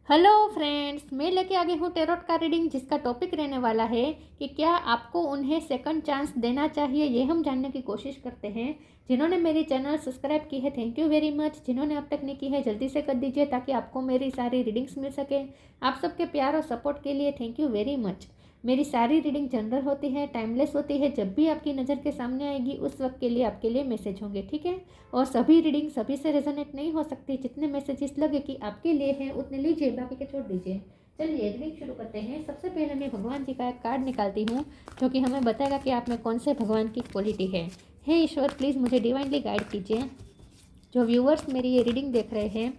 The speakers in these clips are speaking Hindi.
हेलो फ्रेंड्स, मैं लेके आ गई हूँ टेरोट का रीडिंग, जिसका टॉपिक रहने वाला है कि क्या आपको उन्हें सेकंड चांस देना चाहिए। ये हम जानने की कोशिश करते हैं। जिन्होंने मेरी चैनल सब्सक्राइब की है, थैंक यू वेरी मच। जिन्होंने अब तक नहीं की है, जल्दी से कर दीजिए ताकि आपको मेरी सारी रीडिंग्स मिल सके। आप सबके प्यार और सपोर्ट के लिए थैंक यू वेरी मच। मेरी सारी रीडिंग जनरल होती है, टाइमलेस होती है। जब भी आपकी नज़र के सामने आएगी उस वक्त के लिए आपके लिए मैसेज होंगे, ठीक है। और सभी रीडिंग सभी से रेजोनेट नहीं हो सकती। जितने मैसेजेस लगे कि आपके लिए हैं उतने लीजिए, बाकी के छोड़ दीजिए। चलिए रीडिंग शुरू करते हैं। सबसे पहले मैं भगवान जी का एक कार्ड निकालती हूँ, जो कि हमें बताएगा कि आप में कौन से भगवान की क्वालिटी है। हे ईश्वर, प्लीज़ मुझे डिवाइनली गाइड कीजिए। जो व्यूअर्स मेरी ये रीडिंग देख रहे हैं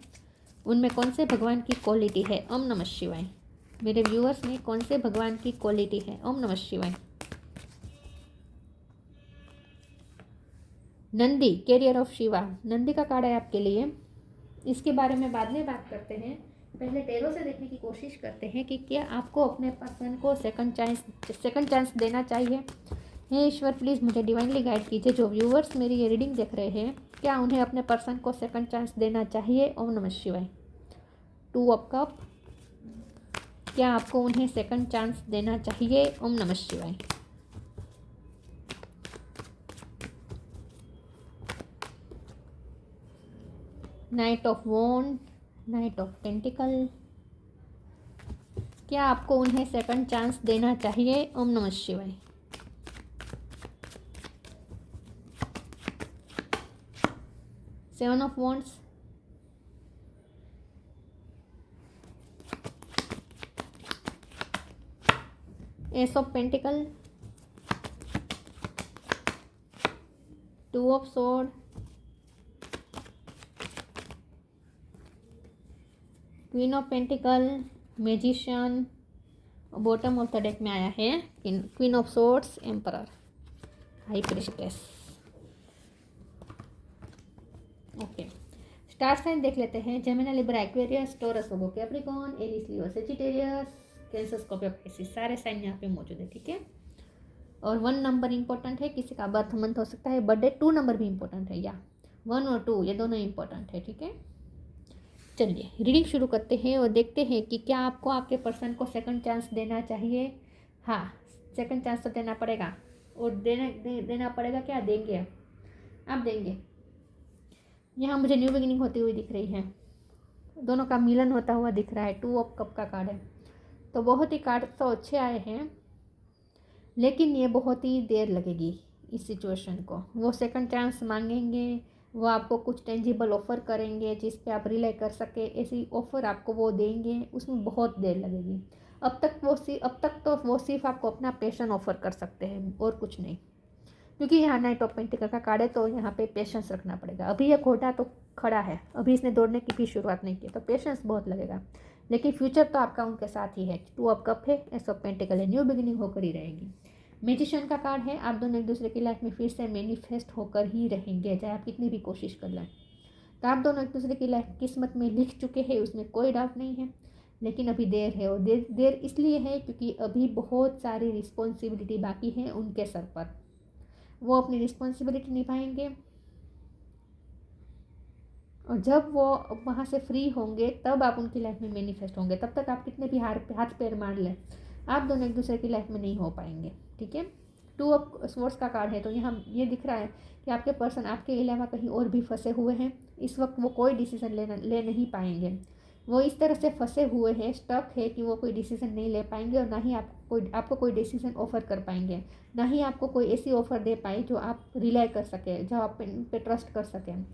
उनमें कौन से भगवान की क्वालिटी है। ओम नमः शिवाय। मेरे व्यूअर्स में कौन से भगवान की क्वालिटी है। ओम नमः शिवाय। नंदी, कैरियर ऑफ शिवा, नंदी का कार्ड है आपके लिए। इसके बारे में बाद में बात करते हैं। पहले टेरो से देखने की कोशिश करते हैं कि क्या आपको अपने पर्सन को सेकंड चांस देना चाहिए। हे ईश्वर, प्लीज़ मुझे डिवाइनली गाइड कीजिए। जो व्यूअर्स मेरी ये रीडिंग देख रहे हैं, क्या उन्हें अपने पर्सन को सेकंड चांस देना चाहिए। ओम नमः शिवाय। 2 ऑफ कप, क्या आपको उन्हें सेकंड चांस देना चाहिए। ओम नमः शिवाय। Knight of wand, knight of pentacle, क्या आपको उन्हें सेकंड चांस देना चाहिए। ओम नमः शिवाय। Seven of wands, ace of pentacle, 2 of sword, queen of pentacle, magician. Bottom of the deck में आया है queen of swords, emperor, high priestess. Okay, star sign देख लेते हैं। Gemini, Libra, Aquarius, Taurus, Virgo, Capricorn, Aries, Leo, Sagittarius, Cancer, Scorpio, pisces, सारे साइन यहाँ पे मौजूद है, ठीक है। और 1 नंबर इंपॉर्टेंट है। किसी का बर्थ मंथ हो सकता है, बर्थडे। 2 नंबर भी इंपॉर्टेंट है, या 1 और 2 ये दोनों इंपॉर्टेंट है, ठीक है। चलिए रीडिंग शुरू करते हैं और देखते हैं कि क्या आपको आपके पर्सन को सेकंड चांस देना चाहिए। हाँ, सेकंड चांस तो देना पड़ेगा। और देना पड़ेगा, क्या देंगे आप देंगे। यहाँ मुझे न्यू बिगिनिंग होती हुई दिख रही है। दोनों का मिलन होता हुआ दिख रहा है। 2 ऑफ कप का कार्ड है, तो बहुत ही कार्ड तो अच्छे आए हैं, लेकिन ये बहुत ही देर लगेगी इस सिचुएशन को। वो सेकंड चांस मांगेंगे, वो आपको कुछ टेंजिबल ऑफ़र करेंगे जिस पे आप रिलाई कर सके। ऐसी ऑफ़र आपको वो देंगे, उसमें बहुत देर लगेगी। अब तक तो वो सिर्फ आपको अपना पैशन ऑफ़र कर सकते हैं और कुछ नहीं, क्योंकि यहाँ नाइट ऑफ पेंटिकल का कार्ड है, तो यहाँ पे पेशेंस रखना पड़ेगा। अभी ये घोड़ा तो खड़ा है, अभी इसने दौड़ने की भी शुरुआत नहीं की, तो पेशेंस बहुत लगेगा। लेकिन फ्यूचर तो आपका उनके साथ ही है। 2 ऑफ कप है, एस ऑफ पेंटिकल है, न्यू बिगिनिंग होकर ही रहेगी। मैजिशियन का कार्ड है, आप दोनों एक दूसरे की लाइफ में फिर से मैनिफेस्ट होकर ही रहेंगे, चाहे आप कितनी भी कोशिश कर लें। तो आप दोनों एक दूसरे की लाइफ किस्मत में लिख चुके हैं, उसमें कोई डाउट नहीं है। लेकिन अभी देर है, और देर इसलिए है क्योंकि अभी बहुत सारी रिस्पॉन्सिबिलिटी बाकी है उनके सर पर। वो अपनी रिस्पॉन्सिबिलिटी निभाएंगे, और जब वो वहाँ से फ्री होंगे तब आप उनकी लाइफ में मैनिफेस्ट होंगे। तब तक आप कितने भी हाथ पैर मार लें, आप दोनों एक दूसरे की लाइफ में नहीं हो पाएंगे, ठीक है। 2 ऑफ सोर्ड्स का कार्ड है, तो यहाँ ये दिख रहा है कि आपके पर्सन आपके अलावा कहीं और भी फंसे हुए हैं। इस वक्त वो कोई डिसीज़न ले नहीं पाएंगे। वो इस तरह से फंसे हुए हैं, स्टक है, कि वो कोई डिसीज़न नहीं ले पाएंगे, और ना ही आपको कोई डिसीज़न ऑफर कर पाएंगे। ना ही आपको कोई ऐसी ऑफ़र दे पाए जो आप रिलाई कर सके, जो आप पे ट्रस्ट कर सकें।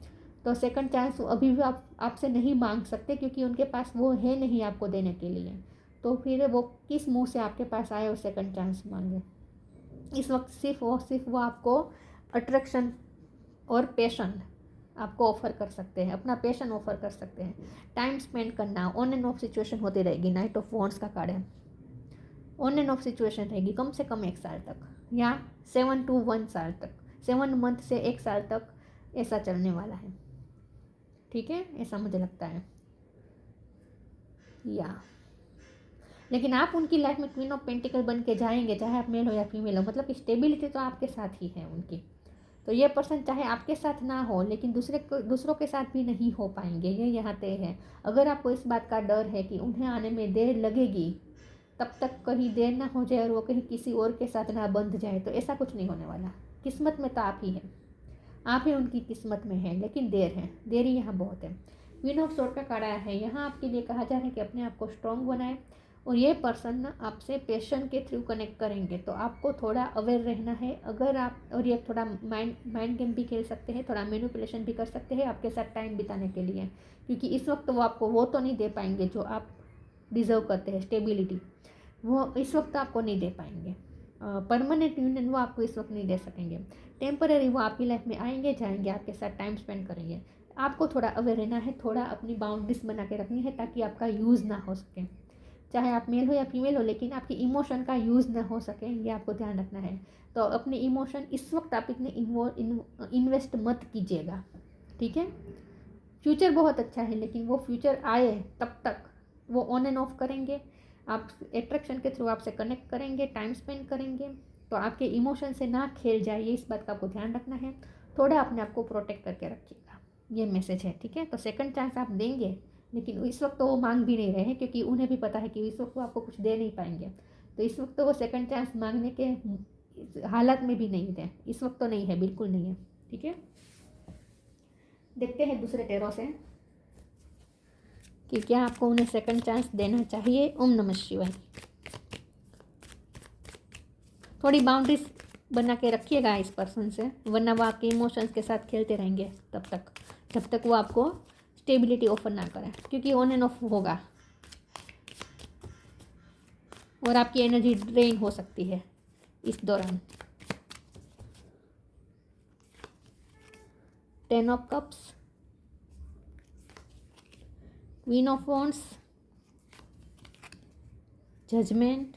तो सेकंड चांस अभी भी आपसे नहीं मांग सकते, क्योंकि उनके पास वो है नहीं आपको देने के लिए। तो फिर वो किस मुंह से आपके पास आए और सेकंड चांस मांगे। इस वक्त सिर्फ वो आपको अट्रैक्शन और पैशन आपको ऑफर कर सकते हैं, अपना पैशन ऑफर कर सकते हैं। टाइम स्पेंड करना, ऑन एंड ऑफ सिचुएशन होती रहेगी। नाइट ऑफ वॉन्ड्स का कार्ड है, ऑन एंड ऑफ सिचुएशन रहेगी कम से कम 1 साल तक, या 7 to 1 साल तक, 7 मंथ से 1 साल तक ऐसा चलने वाला है, ठीक है। ऐसा मुझे लगता है, या लेकिन आप उनकी लाइफ में क्वीन ऑफ पेंटिकल बन के जाएंगे, चाहे आप मेल हो या फीमेल हो। मतलब कि स्टेबिलिटी तो आपके साथ ही है उनकी, तो ये पर्सन चाहे आपके साथ ना हो लेकिन दूसरों के साथ भी नहीं हो पाएंगे, ये यहाँ तय है। अगर आपको इस बात का डर है कि उन्हें आने में देर लगेगी, तब तक कहीं देर ना हो जाए और वो कहीं किसी और के साथ ना बंध जाए, तो ऐसा कुछ नहीं होने वाला। किस्मत में तो आप ही हैं, आप ही उनकी किस्मत में है, लेकिन देरी यहाँ बहुत है। क्वीन ऑफ सोर्ड का कार्ड आया है, यहाँ आपके लिए कहा जा रहा है कि अपने आप को स्ट्रॉन्ग बनाए। और ये पर्सन ना आपसे पैशन के थ्रू कनेक्ट करेंगे, तो आपको थोड़ा अवेयर रहना है। अगर आप, और ये थोड़ा माइंड गेम भी खेल सकते हैं, थोड़ा मैनिपुलेशन भी कर सकते हैं आपके साथ टाइम बिताने के लिए, क्योंकि इस वक्त वो आपको वो तो नहीं दे पाएंगे जो आप डिज़र्व करते हैं। स्टेबिलिटी वो इस वक्त आपको नहीं दे पाएंगे। परमानेंट यूनियन वो आपको इस वक्त नहीं दे सकेंगे। टेम्पररी वो आपकी लाइफ में आएंगे जाएंगे, आपके साथ टाइम स्पेंड करेंगे। आपको थोड़ा अवेयर रहना है, थोड़ा अपनी बाउंड्रीज बना के रखनी है, ताकि आपका यूज़ ना हो सके। चाहे आप मेल हो या फीमेल हो, लेकिन आपकी इमोशन का यूज़ ना हो सके, ये आपको ध्यान रखना है। तो अपने इमोशन इस वक्त आप इतने इन्वेस्ट मत कीजिएगा, ठीक है। फ्यूचर बहुत अच्छा है, लेकिन वो फ्यूचर आए तब तक वो ऑन एंड ऑफ करेंगे। आप एट्रैक्शन के थ्रू आपसे कनेक्ट करेंगे, टाइम स्पेंड करेंगे, तो आपके इमोशन से ना खेल जाए, ये इस बात का आपको ध्यान रखना है। थोड़ा अपने आप को प्रोटेक्ट करके रखिएगा, ये मैसेज है, ठीक है। तो सेकंड चांस आप देंगे, लेकिन इस वक्त तो वो मांग भी नहीं रहे हैं, क्योंकि उन्हें भी पता है कि इस वक्त वो आपको कुछ दे नहीं पाएंगे। तो इस वक्त तो वो सेकंड चांस मांगने के हालात में भी नहीं थे, इस वक्त तो नहीं है, बिल्कुल नहीं है, ठीक है। देखते हैं दूसरे टेरो से कि क्या आपको उन्हें सेकंड चांस देना चाहिए। ओम नमः शिवाय। थोड़ी बाउंड्रीज बना के रखिएगा इस पर्सन से, वरना वो आपके इमोशंस के साथ खेलते रहेंगे तब तक, जब तक वो आपको स्टेबिलिटी ऑफर ना करें, क्योंकि ऑन एंड ऑफ होगा और आपकी एनर्जी ड्रेन हो सकती है इस दौरान। 10 of cups, queen of wands, judgement,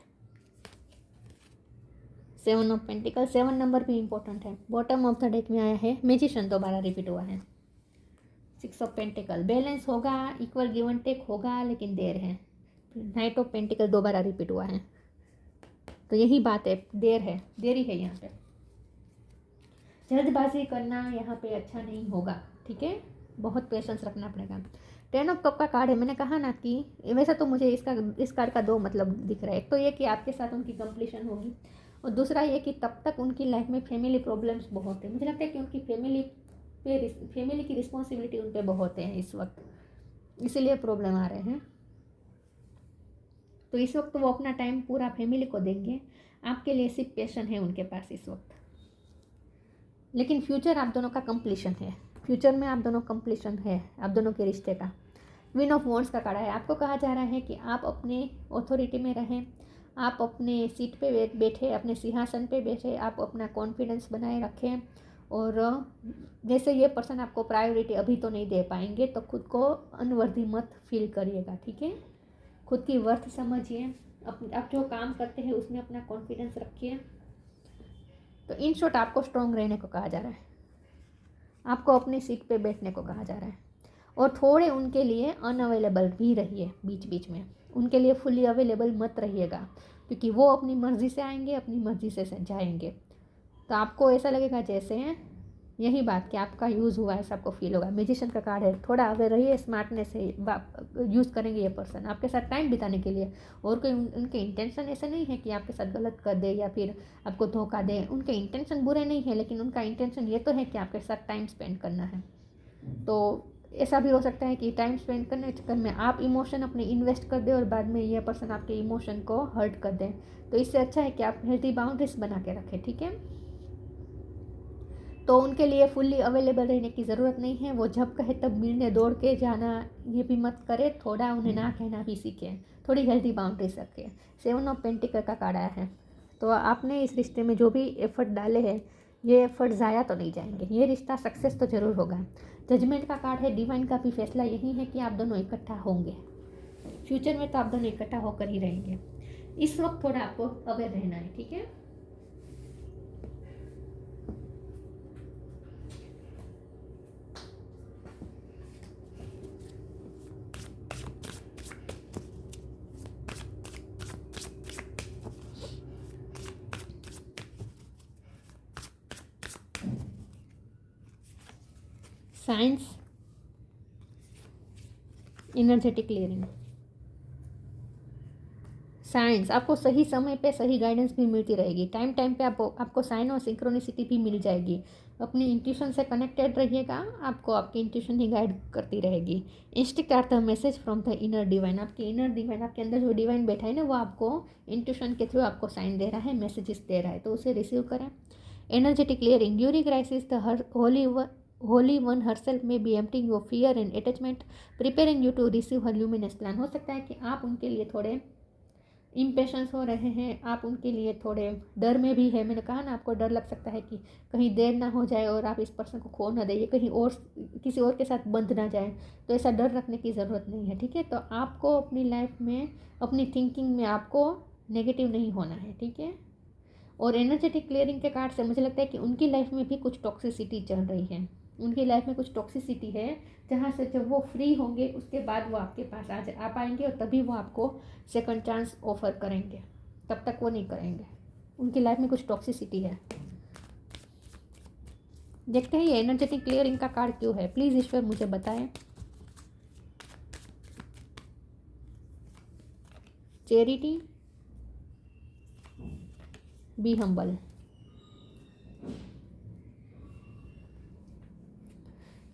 7 of pentacle. 7 नंबर भी इंपॉर्टेंट है। बॉटम ऑफ द डेक में आया है मैजिशियन, दोबारा रिपीट हुआ है। 6 ऑफ पेंटिकल, बैलेंस होगा, इक्वल गिव एंड टेक होगा, लेकिन देर है। नाइट ऑफ पेंटिकल दोबारा रिपीट हुआ है, तो यही बात है, देरी है यहाँ पे। जल्दबाजी करना यहाँ पे अच्छा नहीं होगा, ठीक है, बहुत पेशेंस रखना पड़ेगा। 10 ऑफ कप का कार्ड है, मैंने कहा ना कि वैसे तो मुझे इस कार्ड का दो मतलब दिख रहा है। एक तो ये कि आपके साथ उनकी कंप्लीशन होगी, और दूसरा ये कि तब तक उनकी लाइफ में फैमिली प्रॉब्लम्स बहुत है। मुझे लगता है कि उनकी फैमिली की रिस्पॉन्सिबिलिटी उन पर बहुत है इस वक्त, इसीलिए प्रॉब्लम आ रहे हैं। तो इस वक्त वो अपना टाइम पूरा फैमिली को देंगे, आपके लिए सिर्फ पैशन है उनके पास इस वक्त। लेकिन फ्यूचर आप दोनों का कंप्लीशन है, फ्यूचर में आप दोनों कंप्लीशन है आप दोनों के रिश्ते का। क्वीन ऑफ वॉन्ड्स का कार्ड है, आपको कहा जा रहा है कि आप अपने ऑथोरिटी में रहें, आप अपने सीट पे बैठे, अपने सिंहासन पे बैठे, आप अपना कॉन्फिडेंस बनाए रखें। और जैसे ये पर्सन आपको प्रायोरिटी अभी तो नहीं दे पाएंगे, तो खुद को अनवर्दी मत फील करिएगा, ठीक है। खुद की वर्थ समझिए, आप जो काम करते हैं उसमें अपना कॉन्फिडेंस रखिए। तो इन शॉर्ट आपको स्ट्रॉन्ग रहने को कहा जा रहा है, आपको अपनी सीट पे बैठने को कहा जा रहा है। और थोड़े उनके लिए अनअवेलेबल भी रहिए बीच बीच में, उनके लिए फुली अवेलेबल मत रहिएगा, क्योंकि वो अपनी मर्ज़ी से आएंगे, अपनी मर्ज़ी से जाएंगे। तो आपको ऐसा लगेगा जैसे हैं यही बात कि आपका यूज़ हुआ है, सबको फील होगा। म्यूजिशियन का कार्ड है, थोड़ा अवेयर रहिए, स्मार्टनेस से यूज़ करेंगे ये पर्सन आपके साथ टाइम बिताने के लिए। और कोई उनके इंटेंशन ऐसे नहीं है कि आपके साथ गलत कर दे या फिर आपको धोखा दे, उनके इंटेंशन बुरे नहीं है, लेकिन उनका इंटेंशन ये तो है कि आपके साथ टाइम स्पेंड करना है। तो ऐसा भी हो सकता है कि टाइम स्पेंड करने के चक्कर में आप इमोशन अपने इन्वेस्ट कर दें और बाद में ये पर्सन आपके इमोशन को हर्ट कर दें। तो इससे अच्छा है कि आप हेल्थी बाउंड्रीज बना के रखें, ठीक है। तो उनके लिए फुल्ली अवेलेबल रहने की ज़रूरत नहीं है, वो जब कहे तब मिलने दौड़ के जाना ये भी मत करे, थोड़ा उन्हें ना कहना भी सीखें, थोड़ी हेल्थी बाउंड्रीज रखें। 7 ऑफ पेंटिकल का कार्ड आया है, तो आपने इस रिश्ते में जो भी एफर्ट डाले हैं ये एफर्ट ज़ाया तो नहीं जाएंगे, ये रिश्ता सक्सेस तो ज़रूर होगा। जजमेंट का कार्ड है, डिवाइन का भी फैसला यही है कि आप दोनों इकट्ठा होंगे, फ्यूचर में तो आप दोनों इकट्ठा होकर ही रहेंगे। इस वक्त थोड़ा आपको अवेयर रहना है, ठीक है। Science, energetic clearing. साइंस, आपको सही समय पे सही गाइडेंस भी मिलती रहेगी, टाइम टाइम पे आपको साइन और सिंक्रोनिसिटी भी मिल जाएगी। अपनी इंट्यूशन से कनेक्टेड रहिएगा, आपको आपकी इंट्यूशन ही गाइड करती रहेगी। Instinct are the message from the inner divine, आपकी इनर डिवाइन, आपके अंदर जो डिवाइन बैठा है ना, वो आपको इंट्यूशन के थ्रू आपको साइन दे रहा है, मैसेजेस दे रहा है, तो उसे रिसीव करें। Energetic clearing, during crisis the holy one herself may be emptying your fear and attachment, preparing you to receive her luminous plan. हो सकता है कि आप उनके लिए थोड़े इम्पेशंस हो रहे हैं, आप उनके लिए थोड़े डर में भी है। मैंने कहा ना, आपको डर लग सकता है कि कहीं देर ना हो जाए और आप इस पर्सन को खो ना दें, कहीं और किसी और के साथ बंध ना जाए, तो ऐसा डर रखने की ज़रूरत नहीं है, ठीक है। तो आपको अपनी लाइफ में, अपनी थिंकिंग में आपको नेगेटिव नहीं होना है, ठीक है। और एनर्जेटिक क्लियरिंग के कार्ड से मुझे लगता है कि उनकी लाइफ में भी कुछ टॉक्सिसिटी चल रही है, उनकी लाइफ में कुछ टॉक्सिसिटी है, जहाँ से जब वो फ्री होंगे उसके बाद वो आपके पास आ पाएंगे, और तभी वो आपको सेकंड चांस ऑफर करेंगे, तब तक वो नहीं करेंगे। उनकी लाइफ में कुछ टॉक्सिसिटी है। देखते हैं ये एनर्जेटिक क्लियरिंग का कार्ड क्यों है, प्लीज़ ईश्वर मुझे बताएं। Charity, be humble.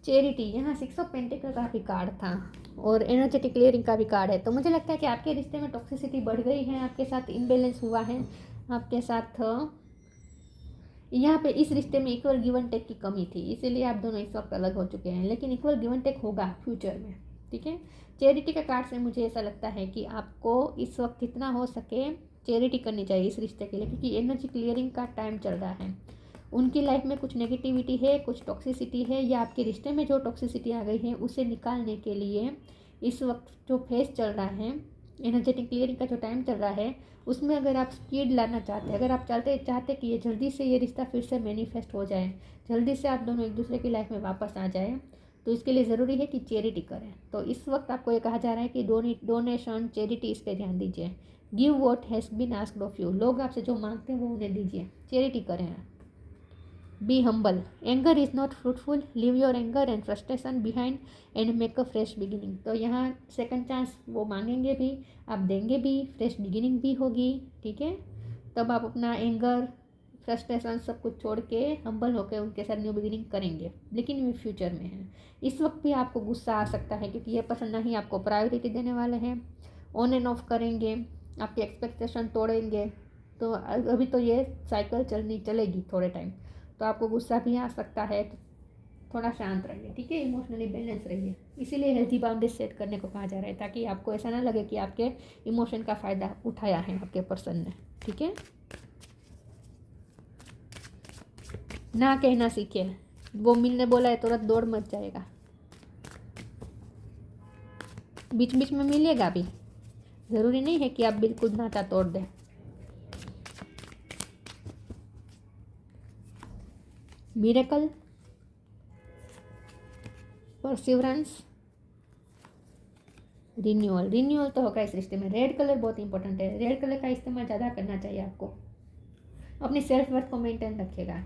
चैरिटी, यहाँ 6 ऑफ पेंटिकल का भी कार्ड था और एनर्जेटिक क्लियरिंग का भी कार्ड है। तो मुझे लगता है कि आपके रिश्ते में टॉक्सिसिटी बढ़ गई है, आपके साथ इम्बेलेंस हुआ है, आपके साथ यहाँ पे इस रिश्ते में इक्वल गिव एंड टेक की कमी थी, इसीलिए आप दोनों इस वक्त अलग हो चुके हैं, लेकिन इक्वल गिव एंड टेक होगा फ्यूचर में, ठीक है। चैरिटी का कार्ड से मुझे ऐसा लगता है कि आपको इस वक्त जितना हो सके चैरिटी करनी चाहिए इस रिश्ते के लिए, क्योंकि एनर्जी क्लियरिंग का टाइम चल रहा है। उनकी लाइफ में कुछ नेगेटिविटी है, कुछ टॉक्सिसिटी है, या आपके रिश्ते में जो टॉक्सिसिटी आ गई है उसे निकालने के लिए इस वक्त जो फेस चल रहा है, एनर्जेटिक क्लियरिंग का जो टाइम चल रहा है, उसमें अगर आप स्पीड लाना चाहते हैं, अगर आप चाहते कि ये जल्दी से ये रिश्ता फिर से मैनिफेस्ट हो जाए, जल्दी से आप दोनों एक दूसरे की लाइफ में वापस आ जाए, तो इसके लिए ज़रूरी है कि चैरिटी करें। तो इस वक्त आपको ये कहा जा रहा है कि डोनेशन, चैरिटी, इस पर ध्यान दीजिए। Give what has been asked of you, लोग आपसे जो मांगते हैं वो उन्हें दीजिए, चैरिटी करें। Be humble, anger is not fruitful, leave your anger and frustration behind and make a fresh beginning. तो यहाँ सेकंड चांस वो मांगेंगे भी, आप देंगे भी, फ्रेश बिगिनिंग भी होगी, ठीक है। तब आप अपना एंगर, फ्रस्ट्रेशन सब कुछ छोड़ के हम्बल होकर उनके साथ न्यू बिगिनिंग करेंगे, लेकिन ये फ्यूचर में है। इस वक्त भी आपको गुस्सा आ सकता है, क्योंकि ये पर्सन नहीं आपको प्रायोरिटी देने वाले हैं, ऑन एंड ऑफ करेंगे, आपके एक्सपेक्टेशन तोड़ेंगे। तो अभी तो ये साइकिल चलेगी थोड़े टाइम, तो आपको गुस्सा भी आ सकता है, तो थोड़ा शांत रहिए, ठीक है। इमोशनली बैलेंस रहिए, इसीलिए हेल्थी बाउंड्रीज सेट करने को कहा जा रहा है, ताकि आपको ऐसा ना लगे कि आपके इमोशन का फ़ायदा उठाया है आपके पर्सन ने, ठीक है। ना कहना सीखे, वो मिलने बोला है तुरंत दौड़ मच जाएगा, बीच बीच में मिलेगा भी, ज़रूरी नहीं है कि आप बिल्कुल नाता तोड़ दें। मिरेकल, परसिवरेंस, रिन्यूअल तो होगा इस रिश्ते में। रेड कलर बहुत इंपॉर्टेंट है, रेड कलर का इस्तेमाल ज़्यादा करना चाहिए आपको, अपनी सेल्फ वर्थ को मेंटेन रखिएगा,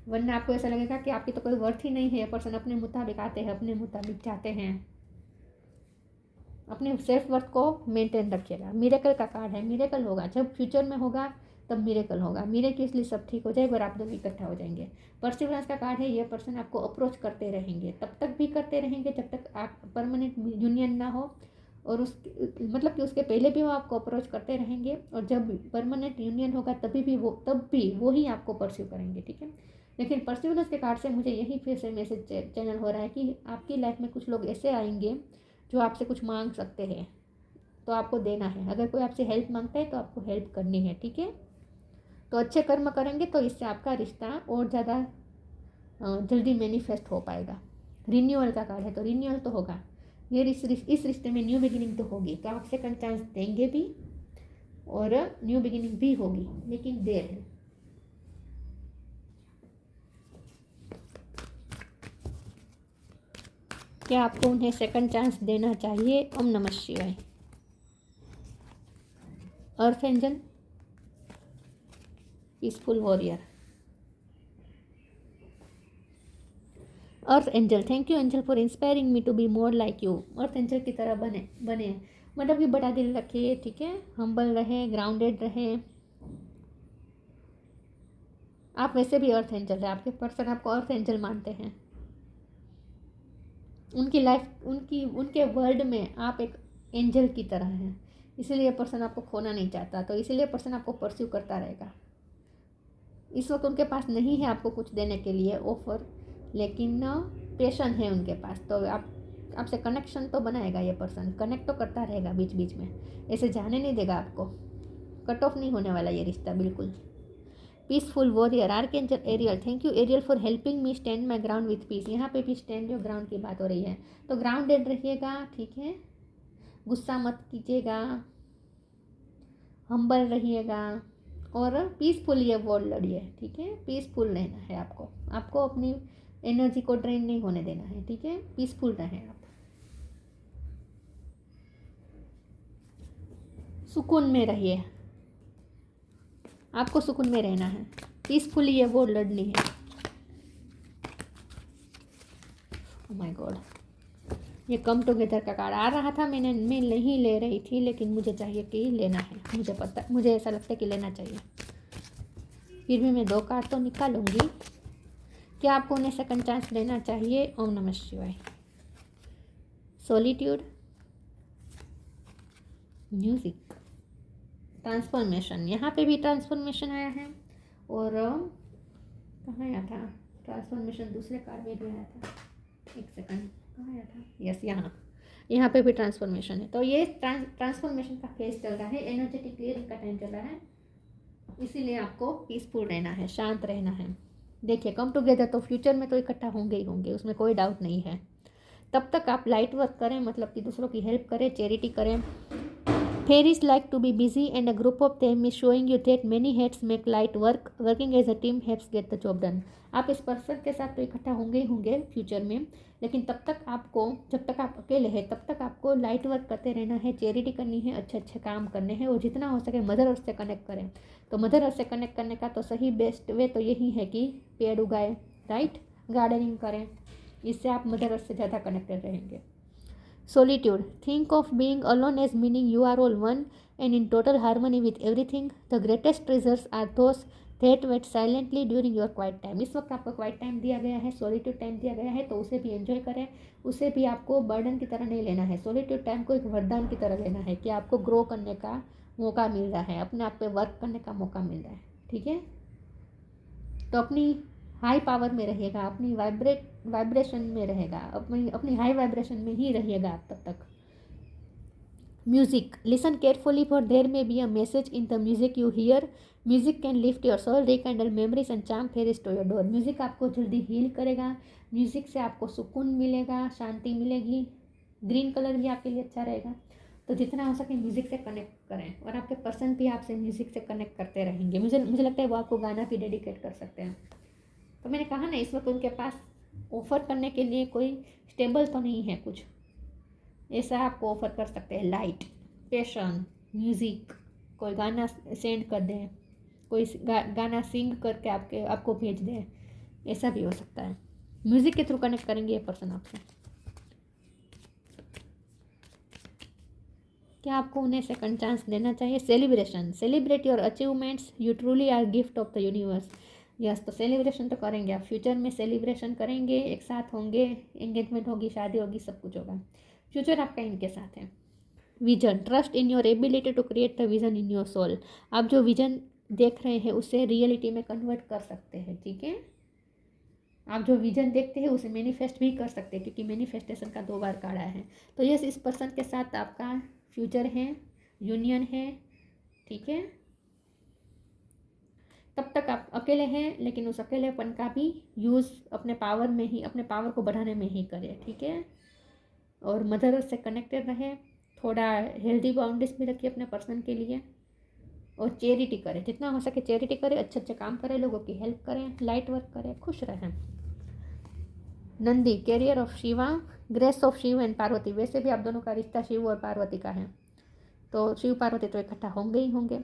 वरना आपको ऐसा लगेगा कि आपकी तो कोई वर्थ ही नहीं है। पर्सन अपने मुताबिक आते हैं, अपने मुताबिक जाते हैं, अपने सेल्फ वर्थ को मेंटेन रखिएगा। मिरेकल का कार्ड है, मिरेकल होगा, जब फ्यूचर में होगा तब मिरेकल होगा, मिरेकली सब ठीक हो जाएगा और आप दोनों इकट्ठा हो जाएंगे। परसिवरेंस का कार्ड है, ये पर्सन आपको अप्रोच करते रहेंगे, तब तक भी करते रहेंगे जब तक आप परमानेंट यूनियन ना हो, और उस मतलब कि उसके पहले भी वो आपको अप्रोच करते रहेंगे, और जब परमानेंट यूनियन होगा तब भी वो ही आपको परस्यू करेंगे, ठीक है। लेकिन परसिवरेंस के कार्ड से मुझे यही फिर से मैसेज चैनल हो रहा है कि आपकी लाइफ में कुछ लोग ऐसे आएंगे जो आपसे कुछ मांग सकते हैं, तो आपको देना है। अगर कोई आपसे हेल्प मांगता है तो आपको हेल्प करनी है, ठीक है। तो अच्छे कर्म करेंगे तो इससे आपका रिश्ता और ज़्यादा जल्दी मैनिफेस्ट हो पाएगा। रिन्यूअल का कार्ड है, तो रिन्यूअल तो होगा, ये इस रिश्ते में न्यू बिगिनिंग तो होगी, तो आप सेकंड चांस देंगे भी और न्यू बिगिनिंग भी होगी, लेकिन देर है। क्या आपको उन्हें सेकंड चांस देना चाहिए? ओम नमः शिवाय। Earth angel, peaceful warrior, earth angel, thank you angel for inspiring me to be more like you. Earth angel की तरह बने मतलब कि बड़ा दिल रखिए, ठीक है, हम्बल रहे, ग्राउंडेड रहे। आप वैसे भी अर्थ एंजल है, आपके पर्सन आपको अर्थ एंजल मानते हैं। उनकी लाइफ उनके वर्ल्ड में आप एक एंजल की तरह हैं, इसीलिए पर्सन आपको खोना नहीं चाहता, तो इसीलिए पर्सन आपको परस्यू करता रहेगा। इस वक्त उनके पास नहीं है आपको कुछ देने के लिए ऑफर, लेकिन पैशन है उनके पास, तो आपसे कनेक्शन तो बनाएगा। ये पर्सन कनेक्ट तो करता रहेगा बीच बीच में, ऐसे जाने नहीं देगा आपको। कट ऑफ नहीं होने वाला ये रिश्ता बिल्कुल। Peaceful warrior, archangel Ariel, thank you Ariel for helping me stand my ground with peace. यहाँ पे भी स्टैंड जो ग्राउंड की बात हो रही है, तो ग्राउंडेड रहिएगा, ठीक है, गुस्सा मत कीजिएगा, हम्बल रहिएगा और पीसफुल ये वर्ल्ड लड़िए, ठीक है। पीसफुल रहना है आपको अपनी एनर्जी को ड्रेन नहीं होने देना है, ठीक है। पीसफुल रहें आप, सुकून में रहिए, आपको सुकून में रहना है, पीसफुली ये वो लड़नी है। ओह माय गॉड, ये कम टुगेदर का कार्ड आ रहा था, मैं नहीं ले रही थी, लेकिन मुझे चाहिए कि लेना है, मुझे ऐसा लगता है कि लेना चाहिए। फिर भी मैं 2 कार्ड तो निकालूंगी। क्या आपको उन्हें सेकंड चांस लेना चाहिए? ओम नमः शिवाय। सॉलिट्यूड, म्यूजिक, ट्रांसफॉर्मेशन, यहाँ पे भी ट्रांसफॉर्मेशन आया है। और कहाँ आया था ट्रांसफॉर्मेशन? दूसरे कार्ड में भी आया था, एक सेकंड, कहाँ आया था? यस, यहाँ पे भी ट्रांसफॉर्मेशन है। तो ये ट्रांसफॉर्मेशन का फेज चल रहा है, एनर्जेटिक क्लियरिंग का टाइम चल रहा है, इसीलिए आपको पीसफुल रहना है, शांत रहना है। देखिए, कम टुगेदर तो फ्यूचर में तो इकट्ठा होंगे ही होंगे, उसमें कोई डाउट नहीं है। तब तक आप लाइट वर्क करें, मतलब कि दूसरों की हेल्प करें, चैरिटी करें। Fairies like to be busy and a group of them is showing you that many heads make light work. Working as a team helps get the job done. आप इस पर्सन के साथ तो इकट्ठा होंगे ही होंगे फ्यूचर में, लेकिन तब तक आपको, जब तक आप अकेले हैं तब तक आपको लाइट वर्क करते रहना है, चैरिटी करनी है, अच्छे अच्छे काम करने हैं, और जितना हो सके मदर अर्थ से कनेक्ट करें। तो मदर अर्थ से कनेक्ट करने का तो सही बेस्ट वे तो यही है कि पेड़ उगाए, राइट, गार्डनिंग करें, इससे आप मदर अर्थ से ज़्यादा कनेक्टेड रहेंगे। Solitude, think of being alone as meaning you are all one and in total harmony with everything. The greatest treasures are those that wait silently during your quiet time. इस वक्त आपको क्वाइट टाइम दिया गया है, सॉलिट्यूड टाइम दिया गया है, तो उसे भी एंजॉय करें, उसे भी आपको बर्डन की तरह नहीं लेना है। सॉलिट्यूड टाइम को एक वरदान की तरह लेना है कि आपको ग्रो करने का मौका मिल रहा है, अपने आप पे वर्क करने का मौका मिल रहा है, ठीक है। तो अपनी हाई पावर में रहेगा, अपनी वाइब्रेशन में रहेगा, अपनी हाई वाइब्रेशन में ही रहिएगा आप तब तक। Music, listen carefully for there may be a message in the music you hear. Music can lift your soul, rekindle memories and charm fairies to your door. Music आपको जल्दी हील करेगा, म्यूजिक से आपको सुकून मिलेगा, शांति मिलेगी। ग्रीन कलर भी आपके लिए अच्छा रहेगा, तो जितना हो सके म्यूज़िक से कनेक्ट करें, और आपके पर्सन भी आपसे म्यूज़िक से कनेक्ट करते रहेंगे। मुझे लगता है वो आपको गाना भी डेडिकेट कर सकते हैं। तो मैंने कहा ना, इस वक्त उनके पास ऑफ़र करने के लिए कोई स्टेबल तो नहीं है कुछ, ऐसा आपको ऑफ़र कर सकते हैं। लाइट, पैशन, म्यूज़िक, कोई गाना सेंड कर दें, कोई गाना सिंग करके आपको भेज दें, ऐसा भी हो सकता है। म्यूज़िक के थ्रू कनेक्ट करेंगे ये पर्सन आपसे। क्या आपको उन्हें सेकंड चांस देना चाहिए? Celebration, celebrate your achievements, you truly are gift of the universe. Yes, तो सेलिब्रेशन तो करेंगे आप, फ्यूचर में सेलिब्रेशन करेंगे, एक साथ होंगे, एंगेजमेंट होगी, शादी होगी, सब कुछ होगा, फ्यूचर आपका इनके साथ है। Vision, trust in your ability to create the vision in your soul. आप जो विजन देख रहे हैं उसे रियलिटी में कन्वर्ट कर सकते हैं, ठीक है। आप जो विजन देखते हैं उसे मैनिफेस्ट भी कर सकते हैं, क्योंकि मैनिफेस्टेशन का 2 बार कार्ड आया है। तो यस, इस पर्सन के साथ आपका फ्यूचर है, यूनियन है, ठीक है। तब तक आप अकेले हैं, लेकिन उस अकेलेपन का भी यूज़ अपने पावर में ही, अपने पावर को बढ़ाने में ही करें, ठीक है। और मदर से कनेक्टेड रहे, थोड़ा हेल्दी बाउंड्रीज भी रखिए अपने पर्सन के लिए, और चैरिटी करें, जितना हो सके चैरिटी करें, अच्छे अच्छे काम करें, लोगों की हेल्प करें, लाइट वर्क करें, खुश रहें। Nandi, carrier of Shiva, grace of Shiv and Parvati. वैसे भी आप दोनों का रिश्ता शिव और पार्वती का है, तो शिव पार्वती तो इकट्ठा होंगे ही होंगे।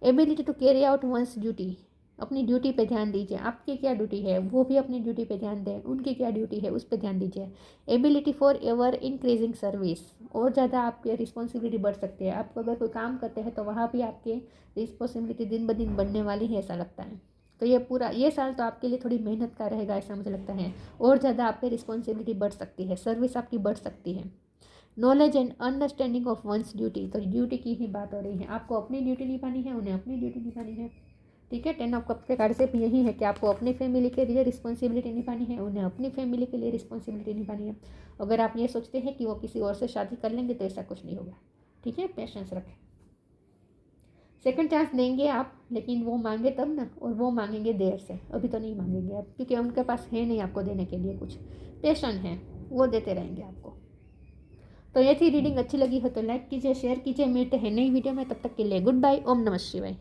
Ability to carry out one's duty, अपनी ड्यूटी पे ध्यान दीजिए, आपकी क्या ड्यूटी है वो भी अपनी ड्यूटी पे ध्यान दें, उनकी क्या ड्यूटी है उस पर ध्यान दीजिए। Ability for ever increasing service, और ज़्यादा आपकी रिस्पॉन्सिबिलिटी बढ़ सकती है। आप अगर कोई काम करते हैं तो वहाँ भी आपकी रिस्पॉन्सिबिलिटी दिन ब दिन बढ़ने वाली है, ऐसा लगता है। तो ये साल तो आपके लिए थोड़ी मेहनत का रहेगा, ऐसा मुझे लगता है। और ज़्यादा आप पे रिस्पॉन्सिबिलिटी बढ़ सकती है, सर्विस आपकी बढ़ सकती है। Knowledge and understanding of once duty, तो ड्यूटी की ही बात हो रही है। आपको अपनी ड्यूटी निभानी है, उन्हें अपनी ड्यूटी निभानी है। ठीक है, 10 ऑफ कप्स के कार्ड से यही है कि आपको अपनी फैमिली के लिए रिस्पॉन्सिबिलिटी निभानी है, उन्हें अपनी फैमिली के लिए रिस्पॉन्सिबिलिटी निभानी है। अगर आप ये सोचते हैं कि वो किसी और से शादी कर लेंगे तो ऐसा कुछ नहीं होगा। ठीक है, पेशेंस रखें। सेकंड चांस देंगे आप, लेकिन वो मांगे तब ना, और वो मांगेंगे देर से, अभी तो नहीं मांगेंगे आप, क्योंकि उनके पास है नहीं आपको देने के लिए कुछ। पेशेंट है, वो देते रहेंगे आपको। तो ये थी रीडिंग। अच्छी लगी हो तो लाइक कीजिए, शेयर कीजिए। मिलते हैं नई वीडियो में, तब तक के लिए गुड बाय। ओम नमः शिवाय।